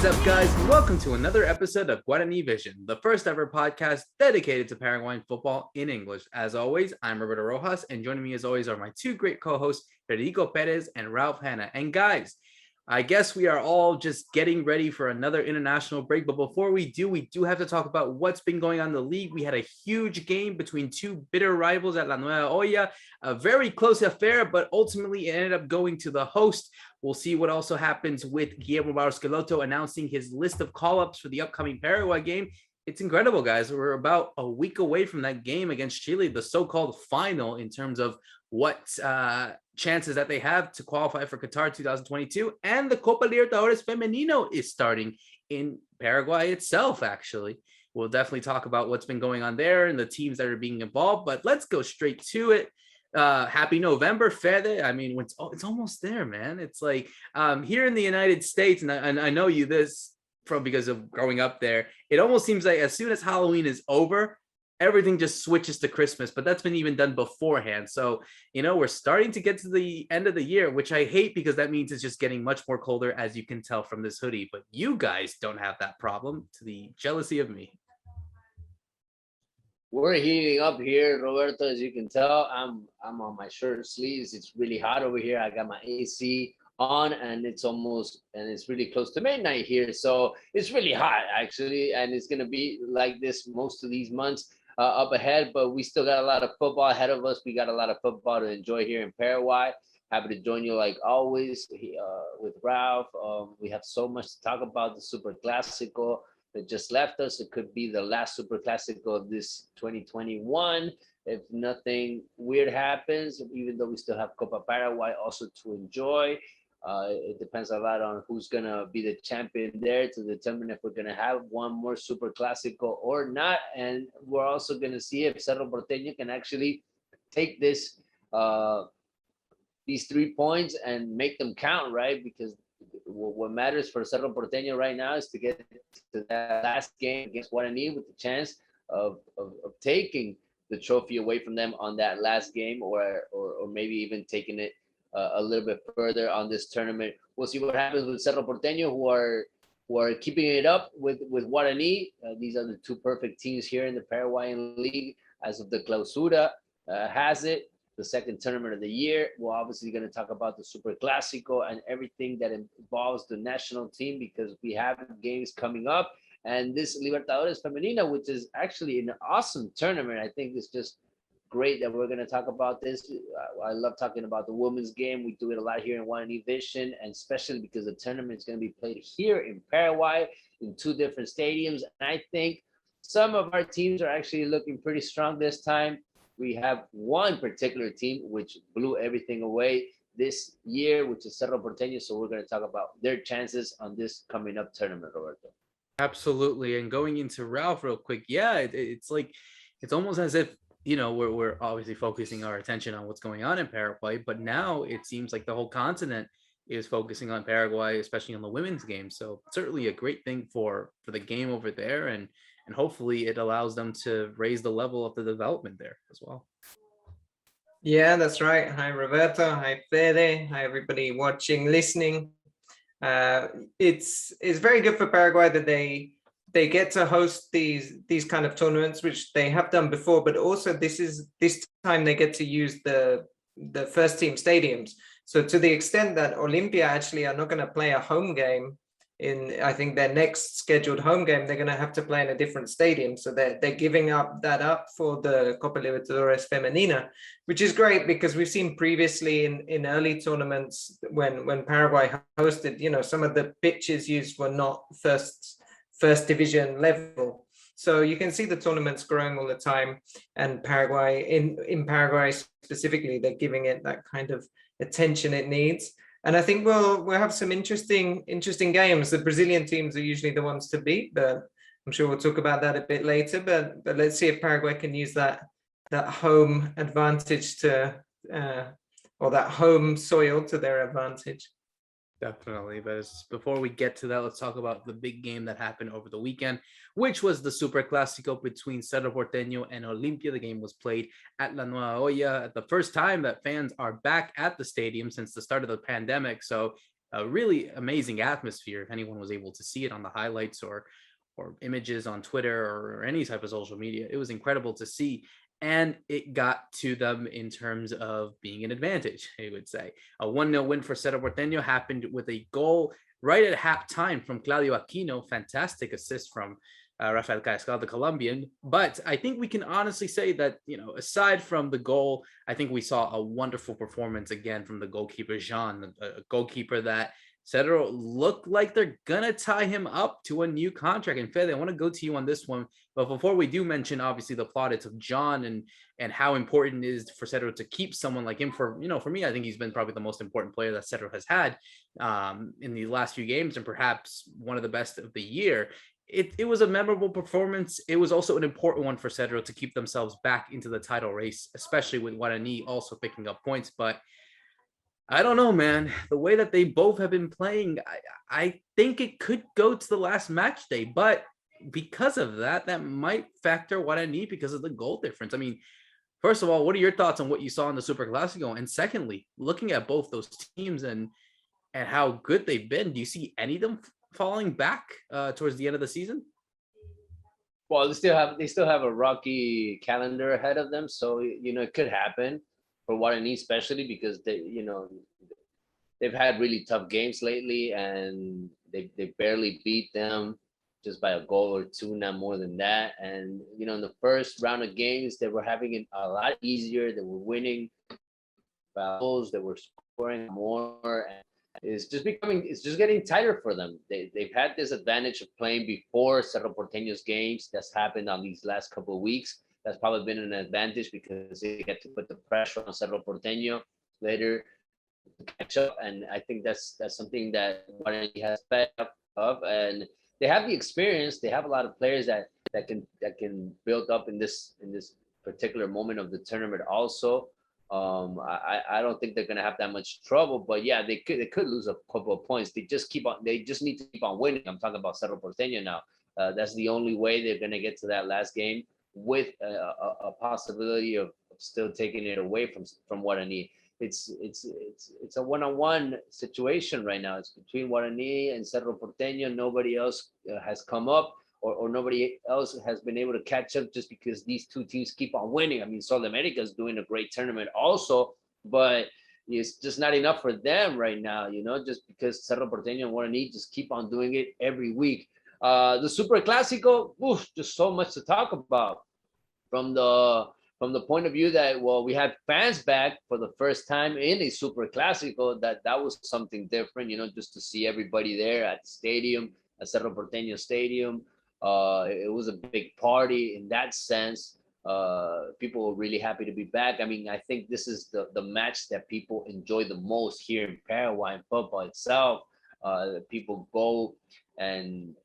What is up, guys, and welcome to another episode of Guarani Vision, the first ever podcast dedicated to Paraguayan football in English. As always, I'm Roberto Rojas, and joining me as always are my two great co-hosts, Federico Perez and Ralph Hanna. And guys, I guess we are all just getting ready for another international break. But before we do have to talk about what's been going on in the league. We had a huge game between two bitter rivals at La Nueva Olla, a very close affair, but ultimately it ended up going to the host. We'll see what also happens with Guillermo Barros-Schelotto announcing his list of call-ups for the upcoming Paraguay game. It's incredible, guys. We're about a week away from that game against Chile, the so-called final in terms of what chances that they have to qualify for Qatar 2022. And the Copa Libertadores Femenina is starting in Paraguay itself, actually. We'll definitely talk about what's been going on there and the teams that are being involved, but let's go straight to it. Happy November, Fede. I mean, it's almost there, man. It's like here in the United States, and I know you this from because of growing up there, it almost seems like as soon as Halloween is over, everything just switches to Christmas, but that's been even done beforehand. So, we're starting to get to the end of the year, which I hate because that means it's just getting much more colder, as you can tell from this hoodie. But you guys don't have that problem, to the jealousy of me. We're heating up here, Roberto. As you can tell, I'm on my shirt sleeves. It's really hot over here. I got my AC on, and it's really close to midnight here. So it's really hot, actually, and it's gonna be like this most of these months up ahead. But we still got a lot of football ahead of us. We got a lot of football to enjoy here in Paraguay. Happy to join you like always with Ralph. We have so much to talk about. The Superclasico that just left us. It could be the last Superclasico of this 2021 if nothing weird happens, even though we still have Copa Paraguay also to enjoy. It depends a lot on who's going to be the champion there to determine if we're going to have one more Superclasico or not. And we're also going to see if Cerro Porteño can actually take these 3 points and make them count, right? Because what matters for Cerro Porteño right now is to get to that last game against Guarani with the chance of taking the trophy away from them on that last game, or maybe even taking it a little bit further on this tournament. We'll see what happens with Cerro Porteño, who are keeping it up with Guarani. These are the two perfect teams here in the Paraguayan League as of the Clausura has it. The second tournament of the year. We're obviously going to talk about the Superclasico and everything that involves the national team, because we have games coming up. And this Libertadores Femenina, which is actually an awesome tournament. I think it's just great that we're going to talk about this. I love talking about the women's game. We do it a lot here in Guarani Vision, and especially because the tournament is going to be played here in Paraguay in 2 different stadiums. And I think some of our teams are actually looking pretty strong this time. We have one particular team which blew everything away this year, which is Cerro Porteño. So we're going to talk about their chances on this coming up tournament, Roberto. Absolutely. And going into Ralph real quick, yeah, it's like it's almost as if we're obviously focusing our attention on what's going on in Paraguay, but now it seems like the whole continent is focusing on Paraguay, especially on the women's game. So certainly a great thing for the game over there, and hopefully it allows them to raise the level of the development there as well. Yeah, that's right. Hi, Roberto. Hi, Fede. Hi, everybody watching, listening. It's very good for Paraguay that they get to host these kind of tournaments, which they have done before, but also this time they get to use the first team stadiums. So to the extent that Olimpia actually are not going to play a home game in, I think, their next scheduled home game, they're going to have to play in a different stadium. So they're giving that up for the Copa Libertadores Femenina, which is great because we've seen previously in early tournaments when Paraguay hosted, some of the pitches used were not first division level. So you can see the tournaments growing all the time, and Paraguay in Paraguay specifically, they're giving it that kind of attention it needs. And I think we'll have some interesting games. The Brazilian teams are usually the ones to beat, but I'm sure we'll talk about that a bit later. But let's see if Paraguay can use that home advantage or that home soil to their advantage. Definitely. But before we get to that, let's talk about the big game that happened over the weekend, which was the Superclasico between Cerro Porteño and Olimpia. The game was played at La Nueva Olla, the first time that fans are back at the stadium since the start of the pandemic. So a really amazing atmosphere. If anyone was able to see it on the highlights or images on Twitter or any type of social media, it was incredible to see. And it got to them in terms of being an advantage, I would say. A 1-0 win for Cerro Porteño happened with a goal right at halftime from Claudio Aquino. Fantastic assist from Rafael Carrascal, the Colombian. But I think we can honestly say that, aside from the goal, I think we saw a wonderful performance again from the goalkeeper, Jean, a goalkeeper that Cerro look like they're going to tie him up to a new contract. And Fede, I want to go to you on this one. But before we do mention, obviously, the plaudits of John and how important it is for Cerro to keep someone like him for me, I think he's been probably the most important player that Cerro has had in the last few games and perhaps one of the best of the year. It was a memorable performance. It was also an important one for Cerro to keep themselves back into the title race, especially with Guarani also picking up points. But I don't know, man. The way that they both have been playing, I think it could go to the last match day. But because of that, that might factor what I need because of the goal difference. I mean, first of all, what are your thoughts on what you saw in the Superclasico? And secondly, looking at both those teams and how good they've been, do you see any of them falling back towards the end of the season? Well, they still have a rocky calendar ahead of them, so it could happen for Guarani, especially because they've had really tough games lately, and they barely beat them just by a goal or two, not more than that. And in the first round of games, they were having it a lot easier. They were winning goals, they were scoring more, and it's just getting tighter for them. They've had this advantage of playing before Cerro Porteño's games. That's happened on these last couple of weeks. That's probably been an advantage because they get to put the pressure on Cerro Porteño later to catch up. And I think that's something that Guarani has fed up of. And they have the experience. They have a lot of players that can build up in this particular moment of the tournament also. I don't think they're gonna have that much trouble, but yeah, they could lose a couple of points. They just need to keep on winning. I'm talking about Cerro Porteño now. That's the only way they're gonna get to that last game with a possibility of still taking it away from Guarani. It's a one-on-one situation right now. It's between Guarani and Cerro Porteño. Nobody else has come up. Or nobody else has been able to catch up just because these two teams keep on winning. I mean, Sol America is doing a great tournament also, but it's just not enough for them right now, just because Cerro Porteño and Guarani just keep on doing it every week. The Superclasico, just so much to talk about from the point of view that, well, we had fans back for the first time in a Superclasico. That was something different, just to see everybody there at the stadium, at Cerro Porteño Stadium. It was a big party in that sense. People were really happy to be back. I mean, I think this is the match that people enjoy the most here in Paraguay football itself. People go and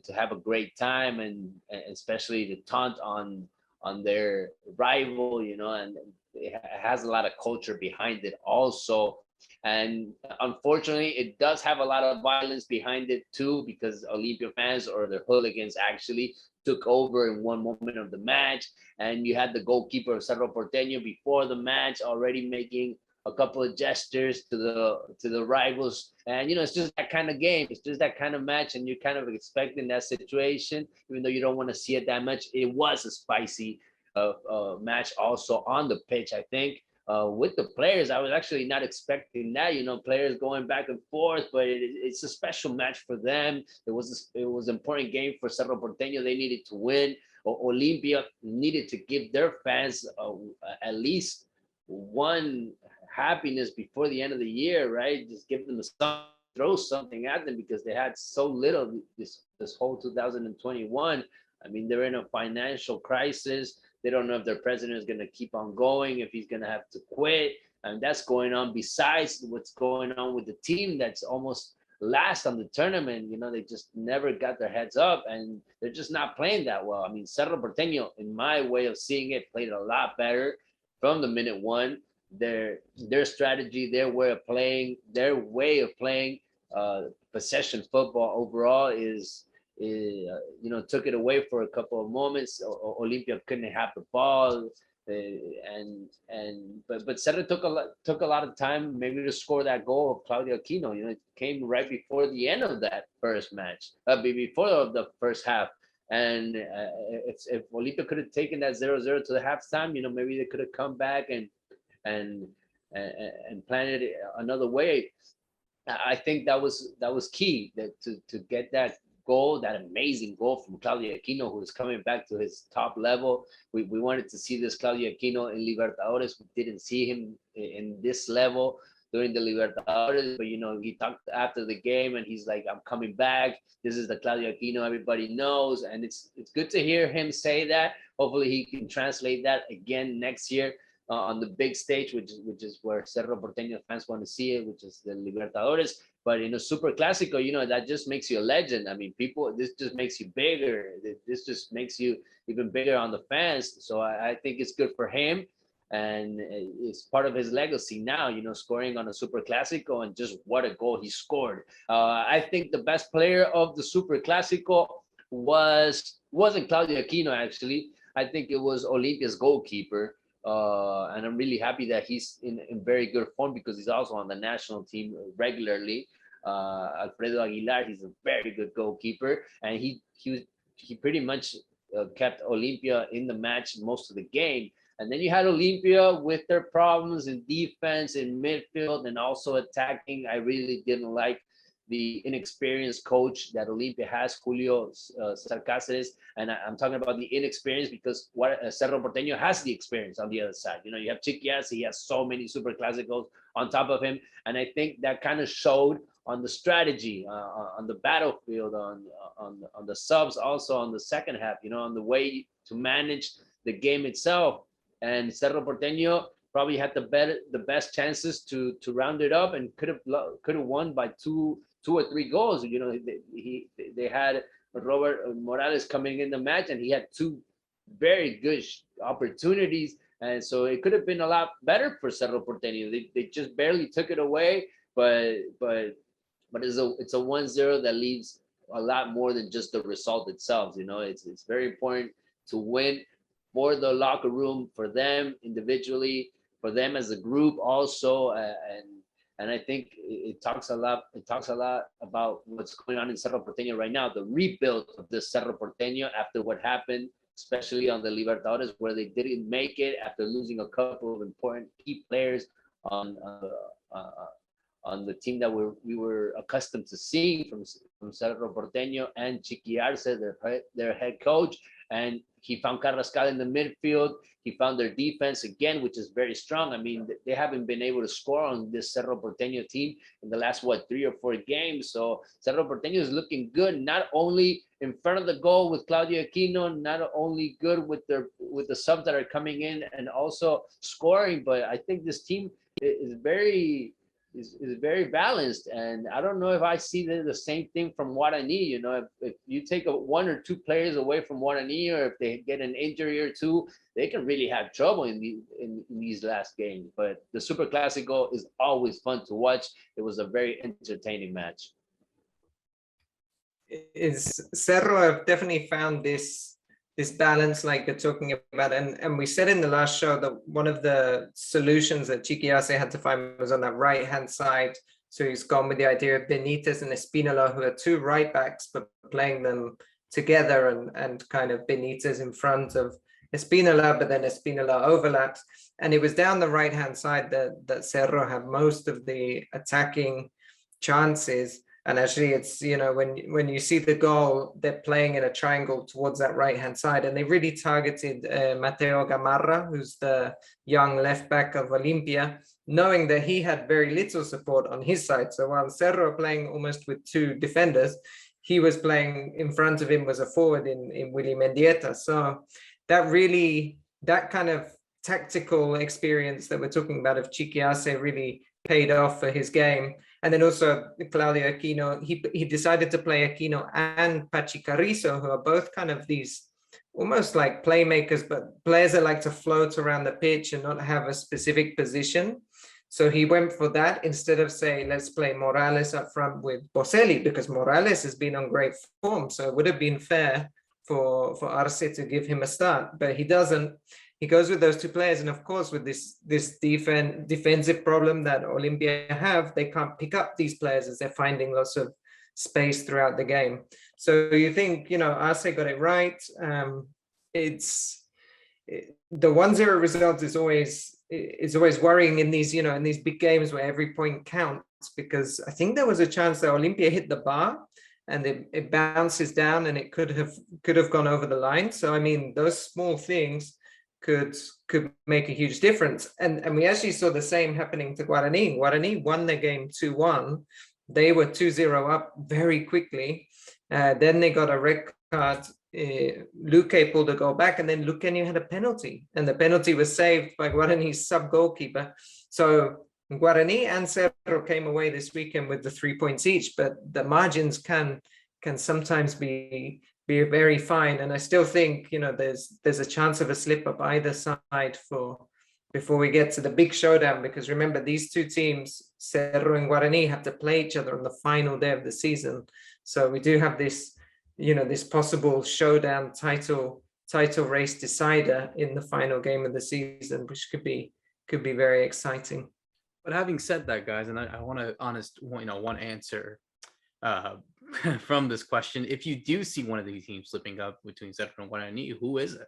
to have a great time, and especially to taunt on their rival, and it has a lot of culture behind it also. And unfortunately, it does have a lot of violence behind it too, because Olimpia fans or the hooligans actually took over in one moment of the match. And you had the goalkeeper of Cerro Porteño before the match already making a couple of gestures to the rivals. And it's just that kind of game. It's just that kind of match, and you're kind of expecting that situation, even though you don't want to see it that much. It was a spicy match also on the pitch, I think. With the players, I was actually not expecting that, players going back and forth, but it's a special match for them. It was an important game for Cerro Porteño. They needed to win. Olimpia needed to give their fans at least one happiness before the end of the year, right? Just give them throw something at them, because they had so little this whole 2021. I mean, they're in a financial crisis. They don't know if their president is going to keep on going, if he's going to have to quit. And that's going on besides what's going on with the team that's almost last on the tournament. They just never got their heads up, and they're just not playing that well. I mean, Cerro Porteño, in my way of seeing it, played a lot better from the minute one. Their strategy, their way of playing, possession football overall is took it away for a couple of moments. Olimpia couldn't have the ball. But Cerro took a lot of time maybe to score that goal of Claudio Aquino. It came right before the end of that first match, before the first half. And if Olimpia could have taken that 0-0 to the halftime, maybe they could have come back and planned it another way. I think that was key to get that goal, that amazing goal from Claudio Aquino, who is coming back to his top level. We wanted to see this Claudio Aquino in Libertadores. We didn't see him in this level during the Libertadores, but he talked after the game and he's like, I'm coming back. This is the Claudio Aquino everybody knows. And it's good to hear him say that. Hopefully he can translate that again next year on the big stage, which is where Cerro Porteño fans want to see it, which is the Libertadores. But in a Superclasico, that just makes you a legend. I mean, this just makes you bigger. This just makes you even bigger on the fans. So I think it's good for him. And it's part of his legacy now, scoring on a Superclasico, and just what a goal he scored. I think the best player of the Superclasico wasn't Claudio Aquino, actually. I think it was Olimpia's goalkeeper. And I'm really happy that he's in very good form, because he's also on the national team regularly. Alfredo Aguilar, he's a very good goalkeeper, and he pretty much kept Olimpia in the match most of the game. And then you had Olimpia with their problems in defense, in midfield, and also attacking. I really didn't like the inexperienced coach that Olimpia has, Julio Sarcáceres. And I'm talking about the inexperience because Cerro Porteño has the experience on the other side. You have Chiquias, he has so many Superclásicos on top of him. And I think that kind of showed on the strategy, on the battlefield, on the subs, also on the second half, on the way to manage the game itself. And Cerro Porteño probably had the best chances to round it up, and could have won by two or three goals. They had Robert Morales coming in the match, and he had two very good opportunities, and so it could have been a lot better for Cerro Porteño. They just barely took it away, but it's a 1-0 that leaves a lot more than just the result itself. It's very important to win for the locker room, for them individually, for them as a group also, and I think it talks a lot about what's going on in Cerro Porteño right now, the rebuild of the Cerro Porteño after what happened, especially on the Libertadores, where they didn't make it after losing a couple of important key players on the team that we were accustomed to seeing from Cerro Porteño, and Chiqui Arce, their head coach. And he found Carrascal in the midfield. He found their defense again, which is very strong. I mean, they haven't been able to score on this Cerro Porteño team in the last, 3 or 4 games. So Cerro Porteño is looking good, not only in front of the goal with Claudio Aquino, not only good with the subs that are coming in and also scoring, but I think this team is very balanced. And I don't know if I see the same thing from Guarani. If you take 1 or 2 players away from Guarani, or if they get an injury or two, they can really have trouble in these last games. But the Superclásico is always fun to watch. It was a very entertaining match. Cerro have definitely found this balance like you're talking about, and we said in the last show that one of the solutions that Chiqui Arce had to find was on that right hand side. So he's gone with the idea of Benitez and Espinola, who are 2 right backs, but playing them together, and kind of Benitez in front of Espinola, but then Espinola overlaps. And it was down the right hand side that Cerro had most of the attacking chances. And actually, it's, when you see the goal, they're playing in a triangle towards that right-hand side. And they really targeted Mateo Gamarra, who's the young left back of Olimpia, knowing that he had very little support on his side. So while Cerro playing almost with 2 defenders, he was playing in front of him was a forward in Willy Mendieta. So that kind of tactical experience that we're talking about of Chiqui Arce really paid off for his game. And then also Claudio Aquino, he decided to play Aquino and Pachi Carrizo, who are both kind of these almost like playmakers, but players that like to float around the pitch and not have a specific position. So he went for that instead of say, let's play Morales up front with Boselli, because Morales has been on great form. So it would have been fair for Arce to give him a start, but he doesn't. He goes with those two players, and of course, with this defensive problem that Olympia have, they can't pick up these players as they're finding lots of space throughout the game. So you think, Arce got it right. The 1-0 result is always worrying in these, in these big games where every point counts, because I think there was a chance that Olympia hit the bar and it bounces down and it could have gone over the line. So I mean, those small things could make a huge difference. And we actually saw the same happening to Guarani. Guarani won the game 2-1. They were 2-0 up very quickly. Then they got a red card. Luque pulled a goal back, and then Luqueño had a penalty, and the penalty was saved by Guarani's sub-goalkeeper. So Guarani and Cerro came away this weekend with the 3 points each, but the margins can sometimes be very fine. And I still think, there's a chance of a slip up either side before we get to the big showdown, because remember, these two teams, Cerro and Guarani, have to play each other on the final day of the season. So we do have this, this possible showdown title race decider in the final game of the season, which could be very exciting. But having said that, guys, and I want to one answer from this question. If you do see one of these teams slipping up between Cerro and Guarani, who is it?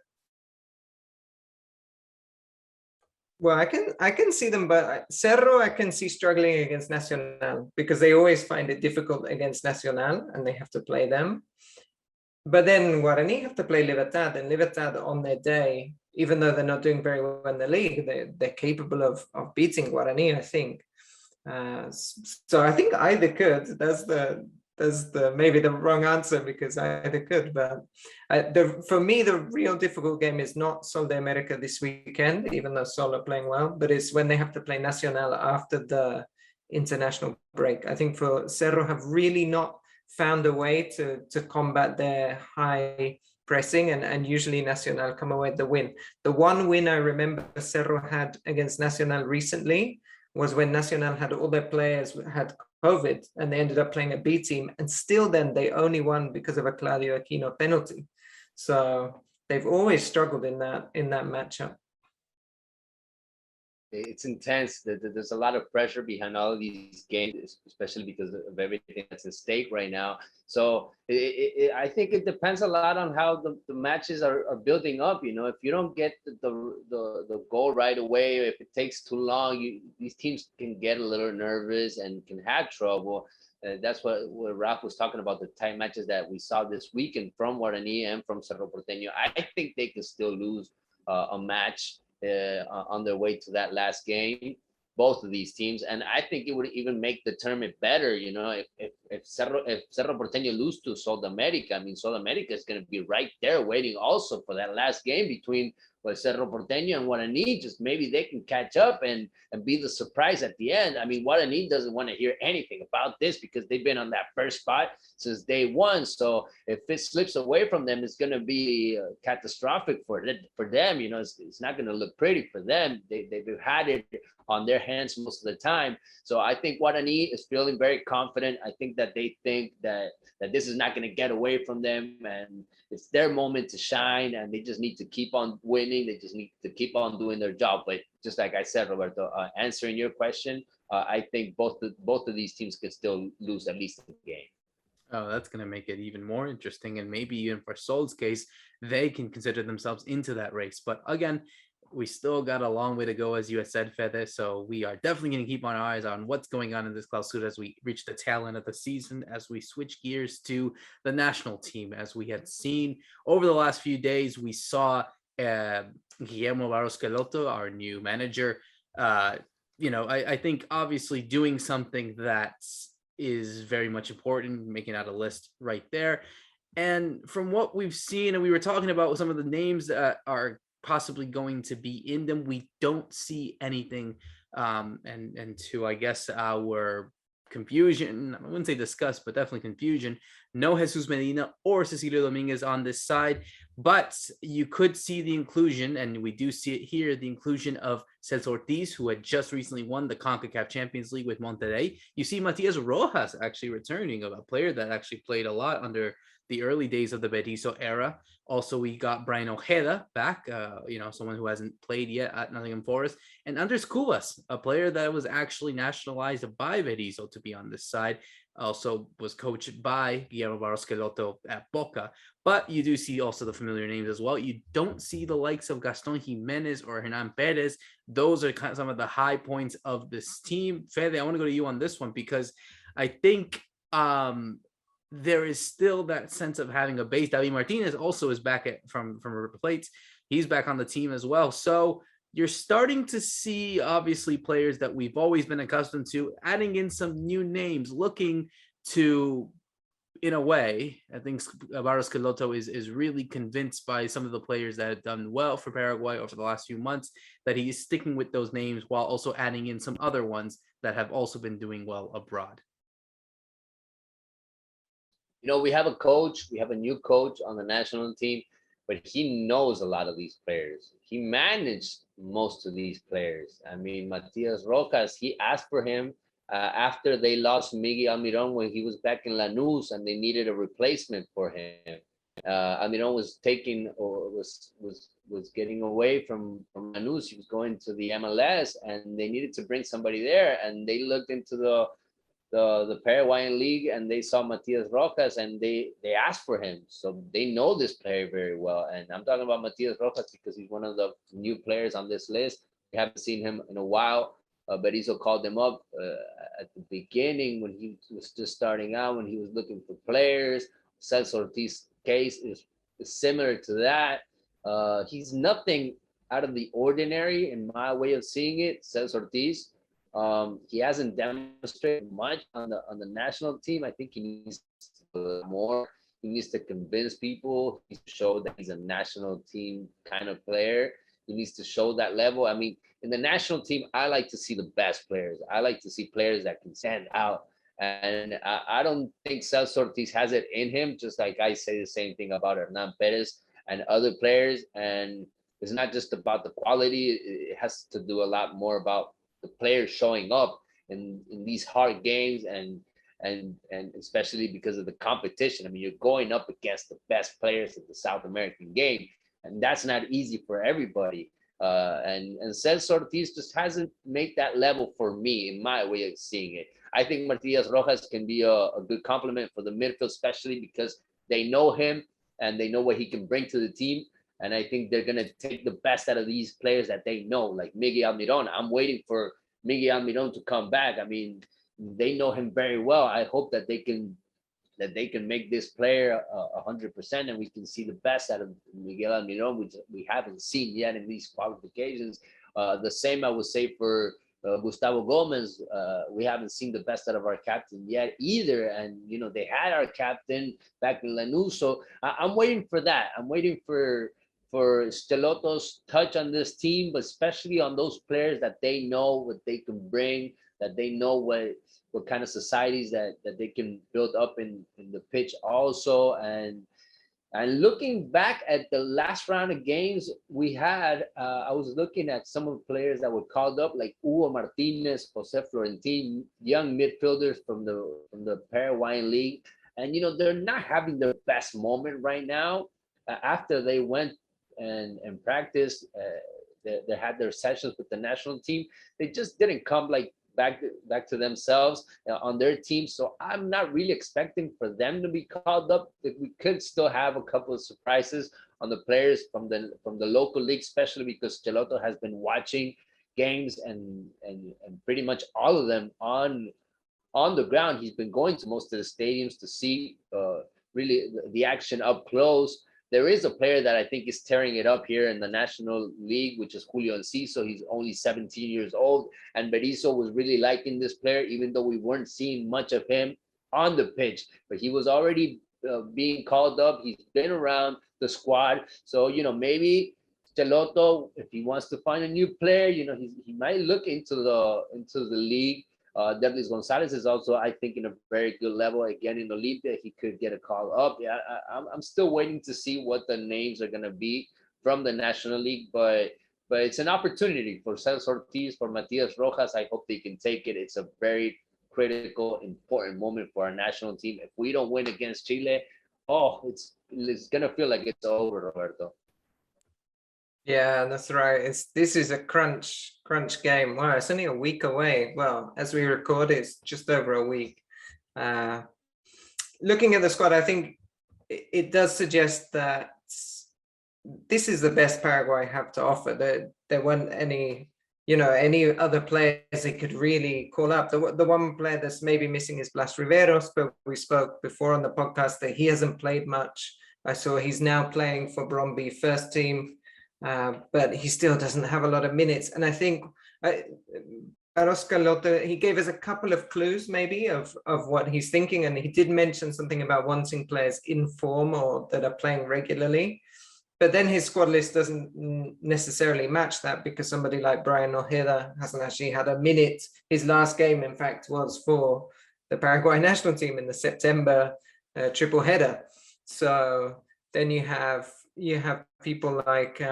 Well, I can see them, but Cerro I can see struggling against Nacional, because they always find it difficult against Nacional and they have to play them. But then Guarani have to play Libertad, and Libertad on their day, even though they're not doing very well in the league, they're capable of beating Guarani, I think. So I think either could. That's the maybe the wrong answer, because either could. But for me, the real difficult game is not Sol de America this weekend, even though Sol are playing well, but it's when they have to play Nacional after the international break. I think for Cerro have really not found a way to combat their high pressing, and usually Nacional come away with the win. The one win I remember Cerro had against Nacional recently was when Nacional had all their players had COVID and they ended up playing a B team, and still then they only won because of a Claudio Aquino penalty. So they've always struggled in that matchup. It's intense. There's a lot of pressure behind all of these games, especially because of everything that's at stake right now. So I think it depends a lot on how the matches are building up. If you don't get the goal right away, if it takes too long, these teams can get a little nervous and can have trouble. That's what Ralph was talking about, the tight matches that we saw this weekend from Guarani and from Cerro Porteño. I think they can still lose a match on their way to that last game, both of these teams. And I think it would even make the tournament better, if Cerro Porteño lose to Sol de America. I mean, Sol de America is going to be right there waiting also for that last game between Cerro Porteño and Guarani. Just maybe they can catch up and be the surprise at the end. I mean, Guarani doesn't want to hear anything about this because they've been on that first spot since day one. So if it slips away from them, it's going to be catastrophic for them. It's not going to look pretty for them. They've had it on their hands most of the time. So I think Guarani is feeling very confident. I think that they think that this is not going to get away from them, and it's their moment to shine, and they just need to keep on winning. They just need to keep on doing their job. But just like I said, Roberto, answering your question, I think both of these teams could still lose at least a game. Oh, that's going to make it even more interesting. And maybe even for Sol's case, they can consider themselves into that race. But again, we still got a long way to go, as you had said, Fede. So we are definitely going to keep our eyes on what's going on in this Clausura as we reach the tail end of the season, as we switch gears to the national team. As we had seen over the last few days, we saw Guillermo Barros Queloto, our new manager, I think obviously doing something that is very much important, making out a list right there. And from what we've seen, and we were talking about some of the names that are possibly going to be in them, we don't see anything. And to, I guess, our confusion, I wouldn't say disgust, but definitely confusion, no Jesus Medina or Cecilio Dominguez on this side, but you could see the inclusion, and we do see it here, the inclusion of Celso Ortiz, who had just recently won the CONCACAF Champions League with Monterrey. You see Matias Rojas actually returning, a player that actually played a lot under the early days of the Berizzo era. Also, we got Brian Ojeda back, someone who hasn't played yet at Nottingham Forest, and Andres Cubas, a player that was actually nationalized by Berizzo to be on this side. Also was coached by Guillermo Barros Schelotto at Boca. But you do see also the familiar names as well. You don't see the likes of Gaston Jimenez or Hernan Perez. Those are kind of some of the high points of this team. Fede, I want to go to you on this one because I think there is still that sense of having a base. David Martinez also is back from River Plate. He's back on the team as well. So you're starting to see, obviously, players that we've always been accustomed to, adding in some new names, looking to, in a way, I think Barros Schelotto is really convinced by some of the players that have done well for Paraguay over the last few months, that he is sticking with those names while also adding in some other ones that have also been doing well abroad. We have a new coach on the national team, but he knows a lot of these players. He managed most of these players. I mean, Matias Rojas, he asked for him after they lost Miguel Almiron when he was back in Lanús and they needed a replacement for him. Almiron was was getting away from Lanús. He was going to the MLS and they needed to bring somebody there. And they looked into the Paraguayan league and they saw Matias Rojas and they asked for him. So they know this player very well. And I'm talking about Matias Rojas because he's one of the new players on this list. We haven't seen him in a while. Berizzo called him up at the beginning when he was just starting out, when he was looking for players. Celso Ortiz's case is similar to that. He's nothing out of the ordinary in my way of seeing it, Celso Ortiz. He hasn't demonstrated much on the national team. I think he needs more. He needs to convince people. He needs to show that he's a national team kind of player. He needs to show that level. I mean, in the national team, I like to see the best players. I like to see players that can stand out. And I don't think Celso Ortiz has it in him, just like I say the same thing about Hernan Perez and other players. And it's not just about the quality. It has to do a lot more about the players showing up in these hard games and especially because of the competition. I mean, you're going up against the best players of the South American game, and that's not easy for everybody. And Celso Ortiz just hasn't made that level for me in my way of seeing it. I think Matias Rojas can be a good complement for the midfield, especially because they know him and they know what he can bring to the team. And I think they're going to take the best out of these players that they know, like Miguel Almiron. I'm waiting for Miguel Almiron to come back. I mean, they know him very well. I hope that they can make this player 100% and we can see the best out of Miguel Almiron, which we haven't seen yet in these qualifications. The same I would say for Gustavo Gomez. We haven't seen the best out of our captain yet either. And, they had our captain back in Lanús. So I'm waiting for that. I'm waiting for Schelotto's touch on this team, but especially on those players that they know what they can bring, that they know what kind of societies that they can build up in the pitch also. And looking back at the last round of games we had, I was looking at some of the players that were called up, like Hugo Martinez, Jose Florentin, young midfielders from the Paraguayan league. And, they're not having their best moment right now. After they went and practiced, they had their sessions with the national team. They just didn't come back to themselves on their team. So I'm not really expecting for them to be called up. We could still have a couple of surprises on the players from the local league, especially because Schelotto has been watching games and pretty much all of them on the ground. He's been going to most of the stadiums to see really the action up close. There is a player that I think is tearing it up here in the National League, which is Julio Enciso. He's only 17 years old, and Berizzo was really liking this player, even though we weren't seeing much of him on the pitch. But he was already being called up. He's been around the squad. So, maybe Schelotto, if he wants to find a new player, he might look into the league. Douglas Gonzalez is also, I think, in a very good level. Again, in Olimpia, he could get a call up. Yeah, I'm still waiting to see what the names are going to be from the National League, but it's an opportunity for Celso Ortiz, for Matias Rojas. I hope they can take it. It's a very critical, important moment for our national team. If we don't win against Chile, it's gonna feel like it's over, Roberto. Yeah, that's right. This is a crunch game. Wow, it's only a week away. Well, as we record, it's just over a week. Looking at the squad, I think it does suggest that this is the best Paraguay have to offer. There weren't any other players they could really call up. The one player that's maybe missing is Blas Riveros, but we spoke before on the podcast that he hasn't played much. I saw he's now playing for Bromby first team, but he still doesn't have a lot of minutes. And I think Oscar Lota, he gave us a couple of clues maybe of what he's thinking, and he did mention something about wanting players in form or that are playing regularly. But then his squad list doesn't necessarily match that, because somebody like Brian Ojeda hasn't actually had a minute. His last game, in fact, was for the Paraguay national team in the September triple header. So then you have people like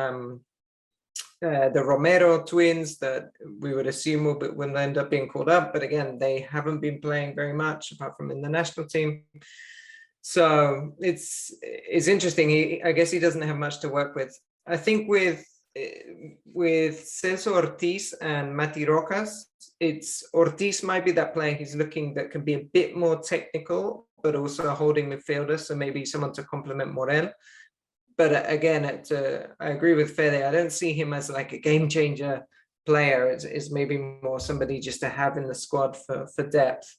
the Romero twins that we would assume will end up being called up. But again, they haven't been playing very much apart from in the national team. So it's interesting. I guess he doesn't have much to work with. I think with Celso Ortiz and Mati Rojas, Ortiz might be that player he's looking that can be a bit more technical, but also a holding midfielder. So maybe someone to complement Morel. But again, I agree with Fede. I don't see him as like a game changer player. It's maybe more somebody just to have in the squad for depth.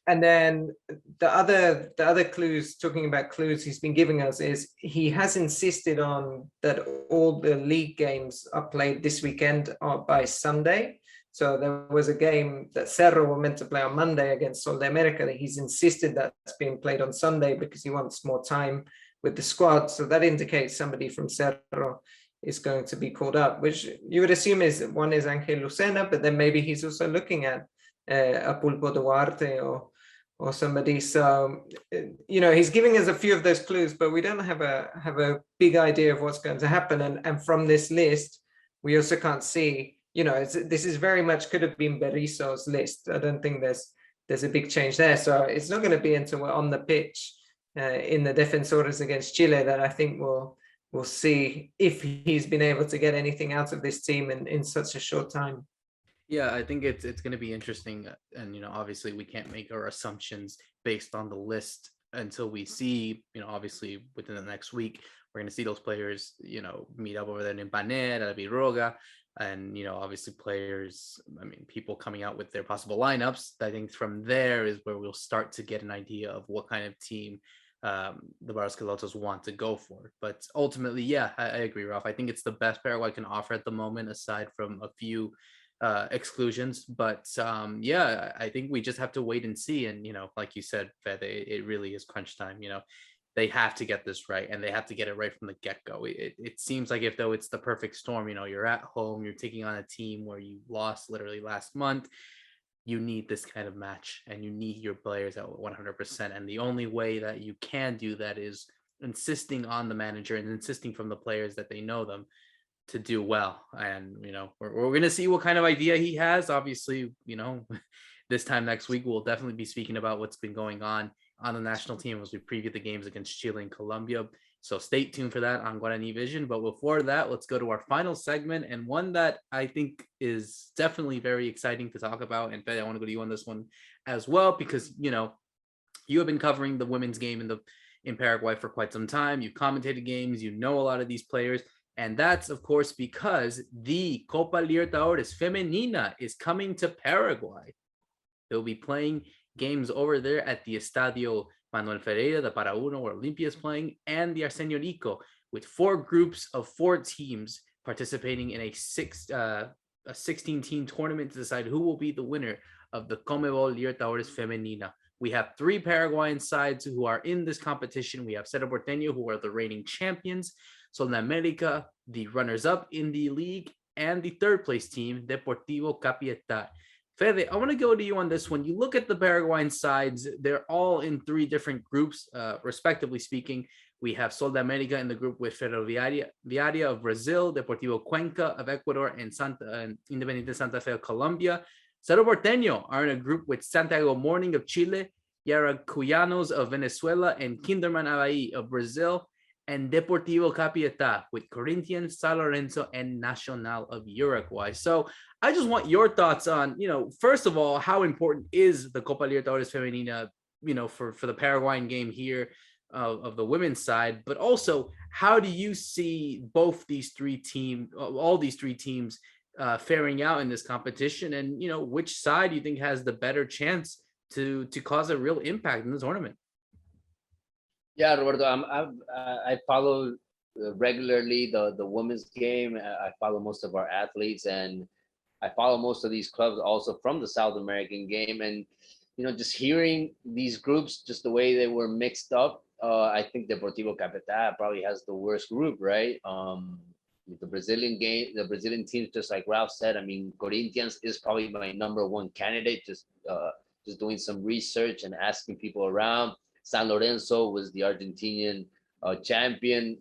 And then the other clues, talking about clues he's been giving us, is he has insisted on that all the league games are played this weekend or by Sunday. So there was a game that Cerro were meant to play on Monday against Sol de America that he's insisted that's being played on Sunday because he wants more time with the squad. So that indicates somebody from Cerro is going to be called up, which you would assume one is Angel Lucena, but then maybe he's also looking at a Pulpo Duarte or somebody. So he's giving us a few of those clues, but we don't have a big idea of what's going to happen. And from this list, we also can't see. This is very much could have been Berizzo's list. I don't think there's a big change there. So it's not going to be until we're on the pitch in the Defensores against Chile that I think we'll see if he's been able to get anything out of this team in such a short time. Yeah, I think it's going to be interesting, and obviously we can't make our assumptions based on the list until we see, obviously within the next week we're going to see those players, meet up over there in Paner, Albirroja, and obviously players, people coming out with their possible lineups. I think from there is where we'll start to get an idea of what kind of team the Barcelotas want to go for. But ultimately, yeah, I agree, Ralph. I think it's the best Paraguay can offer at the moment, aside from a few exclusions. But yeah, I think we just have to wait and see. And like you said, Fede, it really is crunch time. They have to get this right, and they have to get it right from the get-go. It seems like though it's the perfect storm. You're at home, you're taking on a team where you lost literally last month. You need this kind of match, and you need your players at 100%. And the only way that you can do that is insisting on the manager and insisting from the players that they know them to do well. And we're going to see what kind of idea he has. Obviously, this time next week we'll definitely be speaking about what's been going on the national team as we preview the games against Chile and Colombia. So stay tuned for that on Guarani Vision. But before that, let's go to our final segment, and one that I think is definitely very exciting to talk about. And Fede, I want to go to you on this one as well, because you have been covering the women's game in Paraguay for quite some time. You've commentated games, a lot of these players. And that's, of course, because the Copa Libertadores Femenina is coming to Paraguay. They'll be playing games over there at the Estadio Manuel Ferreira, the Para Uno, where Olimpia is playing, and the Arsenio Rico, with 4 groups of 4 teams participating in a 16-team tournament to decide who will be the winner of the Conmebol Libertadores Femenina. We have 3 Paraguayan sides who are in this competition. We have Cerro Porteño, who are the reigning champions, Sol de America, the runners-up in the league, and the 3rd place team, Deportivo Capiatá. Fede, I want to go to you on this one. You look at the Paraguayan sides, they're all in 3 different groups, respectively speaking. We have Sol de America in the group with Ferroviaria of Brazil, Deportivo Cuenca of Ecuador, and Independiente Santa Fe of Colombia. Cerro Porteño are in a group with Santiago Morning of Chile, Yaracuyanos of Venezuela, and Kinderman Avaí of Brazil, and Deportivo Capiatá with Corinthians, San Lorenzo, and Nacional of Uruguay. So I just want your thoughts on, first of all, how important is the Copa Libertadores Femenina, for the Paraguayan game here of the women's side, but also how do you see all these three teams faring out in this competition, and which side do you think has the better chance to cause a real impact in the tournament? Yeah, Roberto, I follow regularly the women's game. I follow most of our athletes, and I follow most of these clubs also from the South American game. And just hearing these groups, just the way they were mixed up, I think Deportivo Capital probably has the worst group, right? The Brazilian teams, just like Ralph said. I mean, Corinthians is probably my number one candidate. Just doing some research and asking people around. San Lorenzo was the Argentinian champion.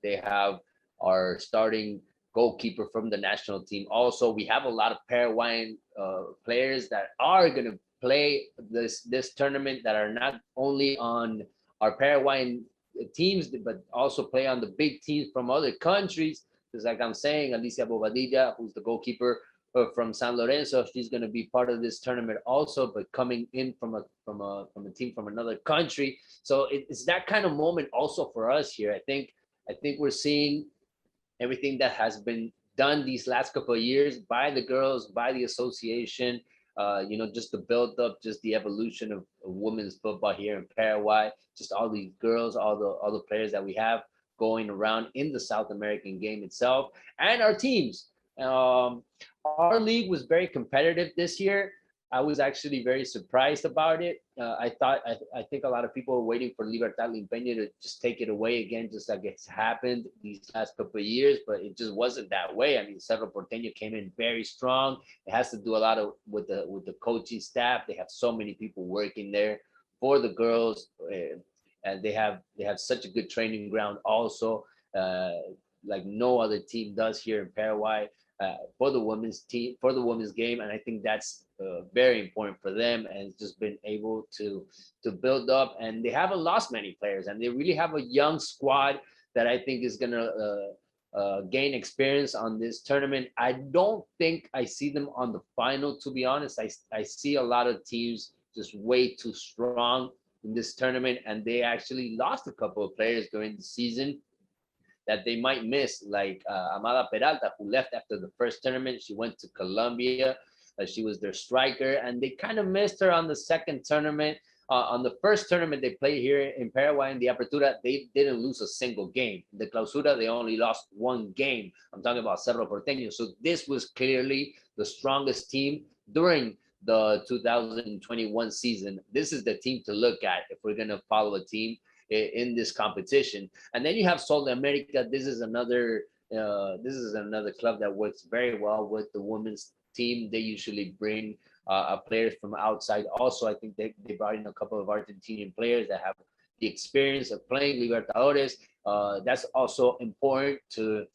They have our starting goalkeeper from the national team. Also, we have a lot of Paraguayan players that are going to play this tournament, that are not only on our Paraguayan teams, but also play on the big teams from other countries. Just like I'm saying, Alicia Bobadilla, who's the goalkeeper from San Lorenzo, she's going to be part of this tournament also, but coming in from a team from another country. So it's that kind of moment also for us here. I think we're seeing everything that has been done these last couple of years by the girls, by the association. Just the build up, just the evolution of women's football here in Paraguay. Just all these girls, all the players that we have going around in the South American game itself, and our teams. Our league was very competitive this year. I was actually very surprised about it. I think a lot of people were waiting for Libertad Limpeña to just take it away again, just like it's happened these last couple of years, but it just wasn't that way. I mean, Cerro Porteño came in very strong. It has to do a lot with the coaching staff. They have so many people working there for the girls, and they have such a good training ground also, like no other team does here in Paraguay. For the women's game, and I think that's very important for them, and it's just been able to build up, and they haven't lost many players, and they really have a young squad that I think is gonna gain experience on this tournament. I don't think I see them on the final, to be honest. I see a lot of teams just way too strong in this tournament, and they actually lost a couple of players during the season that they might miss, like Amada Peralta, who left after the first tournament. She went to Colombia. She was their striker, and they kind of missed her on the second tournament. On the first tournament they played here in Paraguay, in the Apertura, they didn't lose a single game. In the Clausura, they only lost one game. I'm talking about Cerro Porteño. So this was clearly the strongest team during the 2021 season. This is the team to look at if we're going to follow a team in this competition. And then you have Sol de America. This is another club that works very well with the women's team. They usually bring players from outside. Also, I think they brought in a couple of Argentinian players that have the experience of playing Libertadores. That's also important to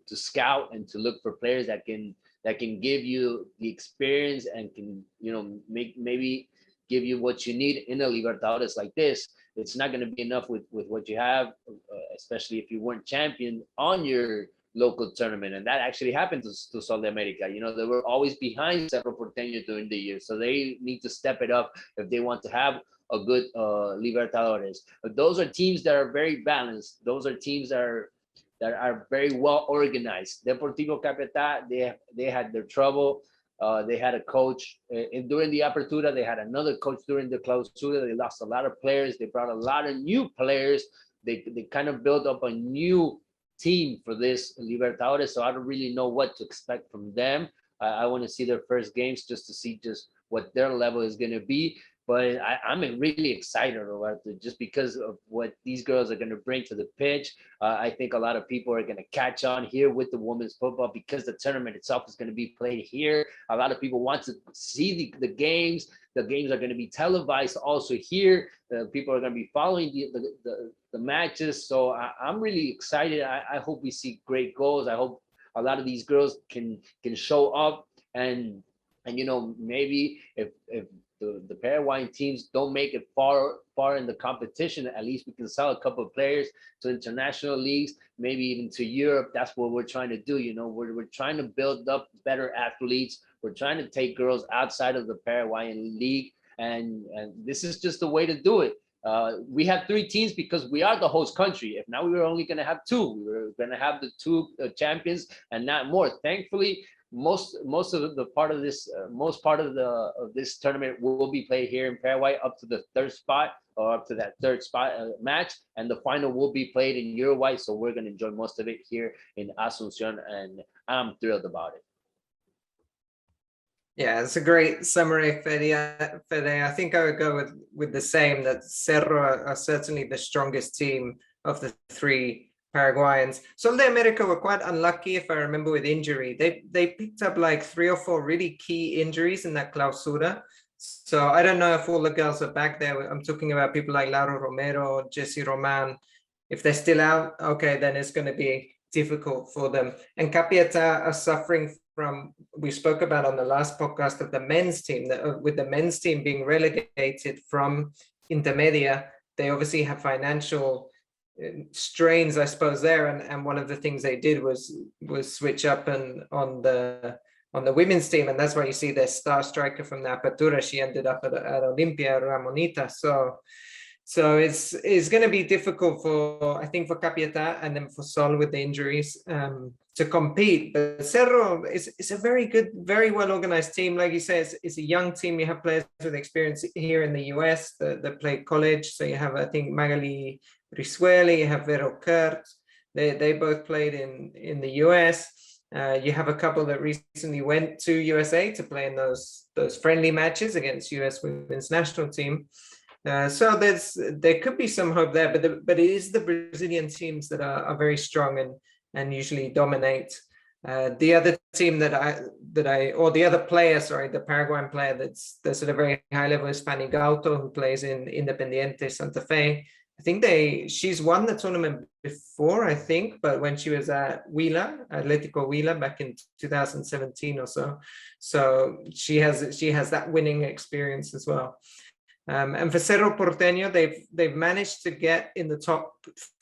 scout and to look for players that can give you the experience and can maybe give you what you need in a Libertadores like this. It's not going to be enough with what you have, especially if you weren't champion on your local tournament. And that actually happened to Sol de America. They were always behind Cerro Porteño during the year. So they need to step it up if they want to have a good Libertadores. But those are teams that are very balanced. Those are teams that are very well organized. Deportivo Capital, they had their trouble. They had a coach during the Apertura. They had another coach during the Clausura. They lost a lot of players. They brought a lot of new players. They kind of built up a new team for this Libertadores. So I don't really know what to expect from them. I want to see their first games just to see just what their level is going to be. But I'm really excited, Roberto, just because of what these girls are going to bring to the pitch. I think a lot of people are going to catch on here with the women's football because the tournament itself is going to be played here. A lot of people want to see the games. The games are going to be televised also here. People are going to be following the matches. So I'm really excited. I hope we see great goals. I hope a lot of these girls can show up and maybe if the Paraguayan teams don't make it far in the competition, at least we can sell a couple of players to international leagues, maybe even to Europe. That's what we're trying to do. We're trying to build up better athletes. We're trying to take girls outside of the Paraguayan league, and this is just the way to do it. We have 3 teams because we are the host country. If now we were only going to have 2, we were going to have the 2 champions and not more. Thankfully, most of the part of this this tournament will be played here in Paraguay up to the 3rd spot, or up to that 3rd spot match, and the final will be played in Uruguay. So we're going to enjoy most of it here in Asunción, and I'm thrilled about it. Yeah, it's a great summary, Fede. I think I would go with the same, that Cerro are certainly the strongest team of the 3 Paraguayans. Sol de America were quite unlucky, if I remember, with injury. They picked up like 3 or 4 really key injuries in that clausura. So I don't know if all the girls are back there. I'm talking about people like Laura Romero, Jessie Roman. If they're still out, okay, then it's going to be difficult for them. And Capiatá are suffering from, we spoke about on the last podcast of the men's team, that with the men's team being relegated from Intermedia, they obviously have financial strains, I suppose, there. And one of the things they did was switch up and on the women's team, and that's why you see their star striker from the Apertura. She ended up at Olimpia, Ramonita. So it's going to be difficult for, I think, for Capiatá and then for Sol with the injuries to compete. But Cerro is a very good, very well organized team. Like you say, it's a young team. You have players with experience here in the US that play college. So you have, I think, Magali Brizuela, you have Vero Kurt. They both played in the US. You have a couple that recently went to USA to play in those friendly matches against US women's national team. So there could be some hope there, but it is the Brazilian teams that are very strong and usually dominate. The other team or the other player, the Paraguayan player that's at a very high level is Fanny Gauto, who plays in Independiente Santa Fe. I think she's won the tournament before, I think, but when she was at Atletico Huila back in 2017 or so. So she has that winning experience as well. And for Cerro Porteño, they've managed to get in the top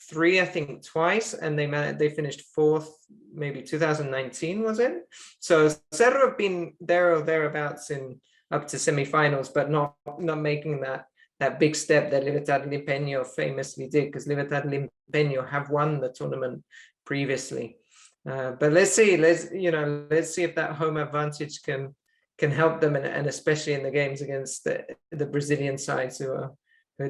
3, I think, twice, and they finished 4th, maybe 2019 was it? So Cerro have been there or thereabouts in up to semifinals, but not making that big step that Libertad Limpeño famously did, because Libertad Limpeño have won the tournament previously. But let's see if that home advantage can help them, and especially in the games against the Brazilian sides who are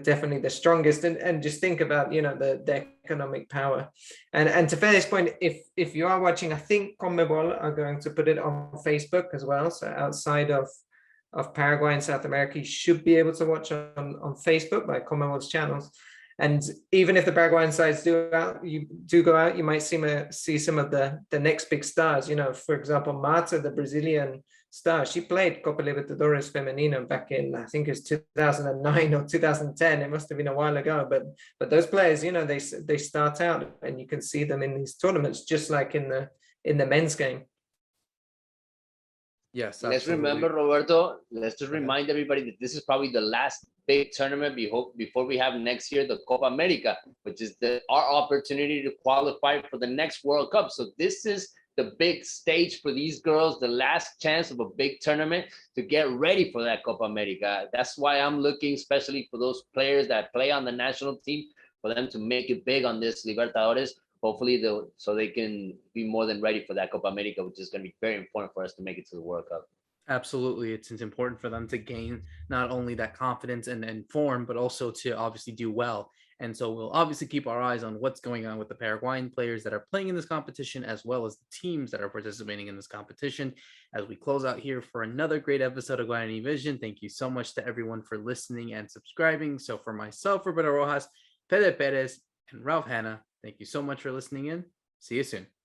definitely the strongest. And just think about the economic power. And to Fede's point, if you are watching, I think CONMEBOL are going to put it on Facebook as well. So outside of Paraguay and South America, you should be able to watch on Facebook by CONMEBOL's channels. And even if the Paraguayan sides do go out, you might see some of the next big stars. For example, Marta, the Brazilian star, she played Copa Libertadores Femenina back in, I think it's 2009 or 2010. It must have been a while ago. But those players, they start out, and you can see them in these tournaments, just like in the men's game. Yes, let's remember, Roberto, let's just remind everybody that this is probably the last big tournament before we have next year the Copa America, which is our opportunity to qualify for the next World Cup. So this is the big stage for these girls, the last chance of a big tournament to get ready for that Copa America. That's why I'm looking, especially for those players that play on the national team, for them to make it big on this Libertadores. Hopefully, so they can be more than ready for that Copa America, which is going to be very important for us to make it to the World Cup. Absolutely. It's important for them to gain not only that confidence and form, but also to obviously do well. And so we'll obviously keep our eyes on what's going on with the Paraguayan players that are playing in this competition, as well as the teams that are participating in this competition. As we close out here for another great episode of Guarani Vision, thank you so much to everyone for listening and subscribing. So for myself, Roberto Rojas, Fede Perez, and Ralph Hanna, thank you so much for listening in. See you soon.